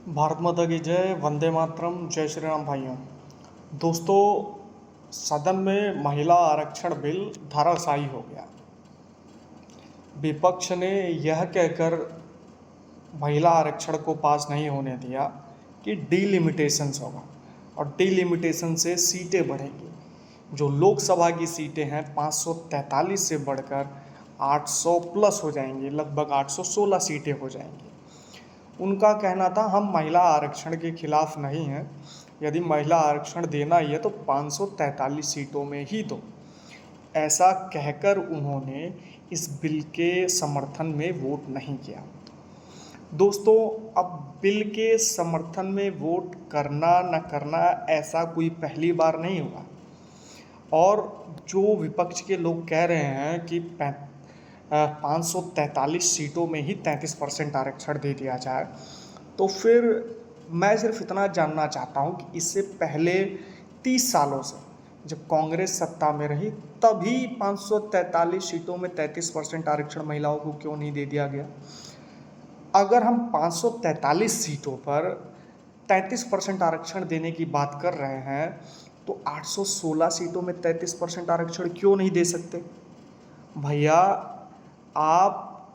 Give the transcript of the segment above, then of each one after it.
भारत माता की जय। वंदे मातरम। जय श्री राम भाइयों। दोस्तों, सदन में महिला आरक्षण बिल धराशायी हो गया। विपक्ष ने यह कहकर महिला आरक्षण को पास नहीं होने दिया कि डीलिमिटेशंस होगा और डीलिमिटेशन से सीटें बढ़ेंगी। जो लोकसभा की सीटें हैं 543 से बढ़कर 800 प्लस हो जाएंगी, लगभग 816 सीटें हो जाएंगी। उनका कहना था हम महिला आरक्षण के खिलाफ नहीं हैं, यदि महिला आरक्षण देना ही है तो 543 सीटों में ही दो। ऐसा कहकर उन्होंने इस बिल के समर्थन में वोट नहीं किया। दोस्तों, अब बिल के समर्थन में वोट करना न करना ऐसा कोई पहली बार नहीं हुआ। और जो विपक्ष के लोग कह रहे हैं कि 543 सीटों में ही 33% आरक्षण दे दिया जाए, तो फिर मैं सिर्फ इतना जानना चाहता हूँ कि इससे पहले 30 सालों से जब कांग्रेस सत्ता में रही तभी 543 सीटों में 33% आरक्षण महिलाओं को क्यों नहीं दे दिया गया। अगर हम 543 सीटों पर 33% आरक्षण देने की बात कर रहे हैं तो 816 सीटों में 33% आरक्षण क्यों नहीं दे सकते। भैया, आप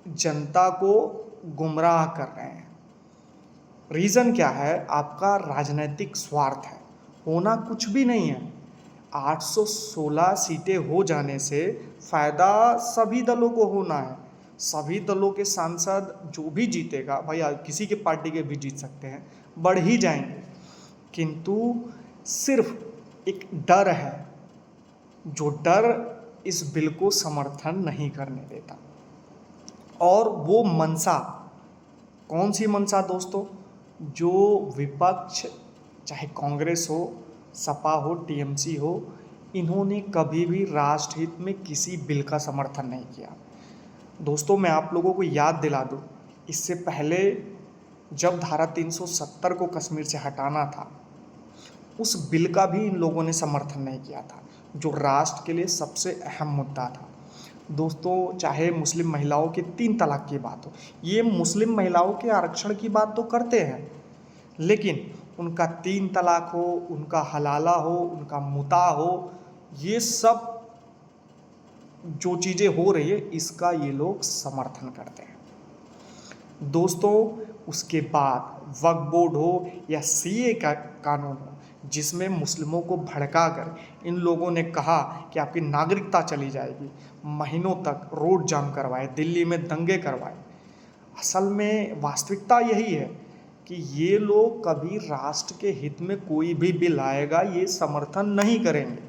जनता को गुमराह कर रहे हैं। रीज़न क्या है? आपका राजनीतिक स्वार्थ है, होना कुछ भी नहीं है। 816 सीटें हो जाने से फ़ायदा सभी दलों को होना है। सभी दलों के सांसद जो भी जीतेगा, भैया किसी के पार्टी के भी जीत सकते हैं, बढ़ ही जाएंगे। किंतु सिर्फ एक डर है, जो डर इस बिल को समर्थन नहीं करने देता। और वो मंशा, कौन सी मंशा दोस्तों? जो विपक्ष, चाहे कांग्रेस हो, सपा हो, टीएमसी हो, इन्होंने कभी भी राष्ट्रहित में किसी बिल का समर्थन नहीं किया। दोस्तों, मैं आप लोगों को याद दिला दूं, इससे पहले जब धारा 370 को कश्मीर से हटाना था, उस बिल का भी इन लोगों ने समर्थन नहीं किया था, जो राष्ट्र के लिए सबसे अहम मुद्दा था। दोस्तों, चाहे मुस्लिम महिलाओं के 3 तलाक की बात हो, ये मुस्लिम महिलाओं के आरक्षण की बात तो करते हैं, लेकिन उनका 3 तलाक हो, उनका हलाला हो, उनका मुता हो, ये सब जो चीज़ें हो रही है इसका ये लोग समर्थन करते हैं। दोस्तों, उसके बाद वक्फ बोर्ड हो या सीए का कानून हो, जिसमें मुस्लिमों को भड़काकर इन लोगों ने कहा कि आपकी नागरिकता चली जाएगी, महीनों तक रोड जाम करवाए, दिल्ली में दंगे करवाए। असल में वास्तविकता यही है कि ये लोग कभी राष्ट्र के हित में कोई भी बिल आएगा ये समर्थन नहीं करेंगे।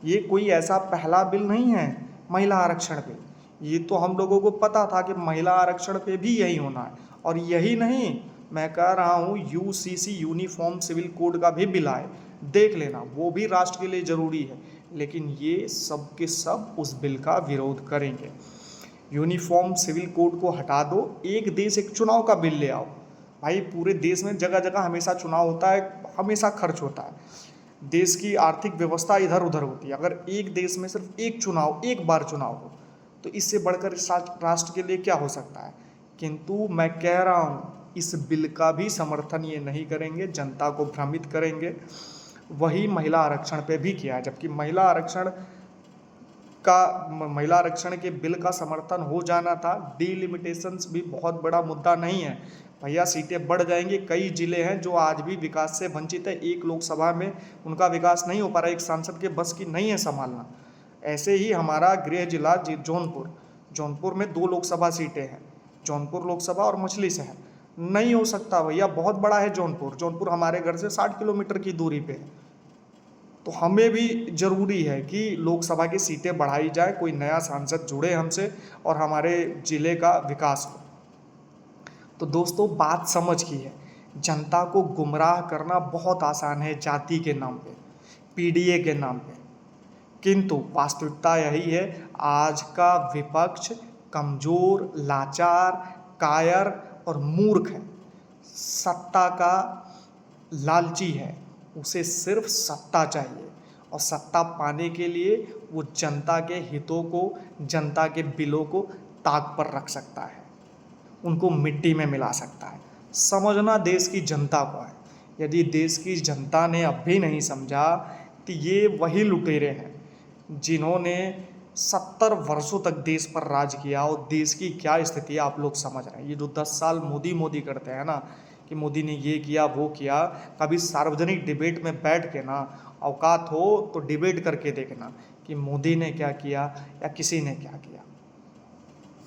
ये कोई ऐसा पहला बिल नहीं है महिला आरक्षण बिल। ये तो हम लोगों को पता था कि महिला आरक्षण पे भी यही होना है। और यही नहीं, मैं कह रहा हूँ यूसीसी यूनिफॉर्म सिविल कोड का भी बिल आए, देख लेना, वो भी राष्ट्र के लिए ज़रूरी है। लेकिन ये सब के सब उस बिल का विरोध करेंगे। यूनिफॉर्म सिविल कोड को हटा दो, एक देश एक चुनाव का बिल ले आओ। भाई, पूरे देश में जगह जगह हमेशा चुनाव होता है, हमेशा खर्च होता है, देश की आर्थिक व्यवस्था इधर उधर होती है। अगर एक देश में सिर्फ एक चुनाव, एक बार चुनाव हो, तो इससे बढ़कर राष्ट्र के लिए क्या हो सकता है। किंतु मैं कह रहा हूँ इस बिल का भी समर्थन ये नहीं करेंगे, जनता को भ्रमित करेंगे। वही महिला आरक्षण पे भी किया है, जबकि महिला आरक्षण के बिल का समर्थन हो जाना था। डीलिमिटेशंस भी बहुत बड़ा मुद्दा नहीं है भैया, सीटें बढ़ जाएंगी। कई जिले हैं जो आज भी विकास से वंचित है, एक लोकसभा में उनका विकास नहीं हो पा रहा, एक सांसद के बस की नहीं है संभालना। ऐसे ही हमारा गृह जिला जौनपुर में 2 लोकसभा सीटें हैं, जौनपुर लोकसभा और मछली शहर। नहीं हो सकता भैया, बहुत बड़ा है जौनपुर हमारे घर से 60 किलोमीटर की दूरी पे है। तो हमें भी ज़रूरी है कि लोकसभा की सीटें बढ़ाई जाए, कोई नया सांसद जुड़े हमसे और हमारे ज़िले का विकास हो। तो दोस्तों, बात समझ की है, जनता को गुमराह करना बहुत आसान है जाति के नाम पे, पीडीए के नाम पे। किंतु वास्तविकता यही है, आज का विपक्ष कमज़ोर, लाचार, कायर और मूर्ख है, सत्ता का लालची है। उसे सिर्फ सत्ता चाहिए और सत्ता पाने के लिए वो जनता के हितों को, जनता के बिलों को ताक पर रख सकता है, उनको मिट्टी में मिला सकता है। समझना देश की जनता को है। यदि देश की जनता ने अब भी नहीं समझा तो ये वही लुटेरे हैं जिन्होंने 70 वर्षों तक देश पर राज किया, और देश की क्या स्थिति है आप लोग समझ रहे हैं। ये जो 10 साल मोदी मोदी करते हैं ना, कि मोदी ने ये किया वो किया, कभी सार्वजनिक डिबेट में बैठ के ना, औकात हो तो डिबेट करके देखना कि मोदी ने क्या किया या किसी ने क्या किया।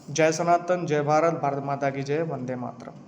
जय सनातन, जय भारत, भारत माता की जय, वंदे मातरम।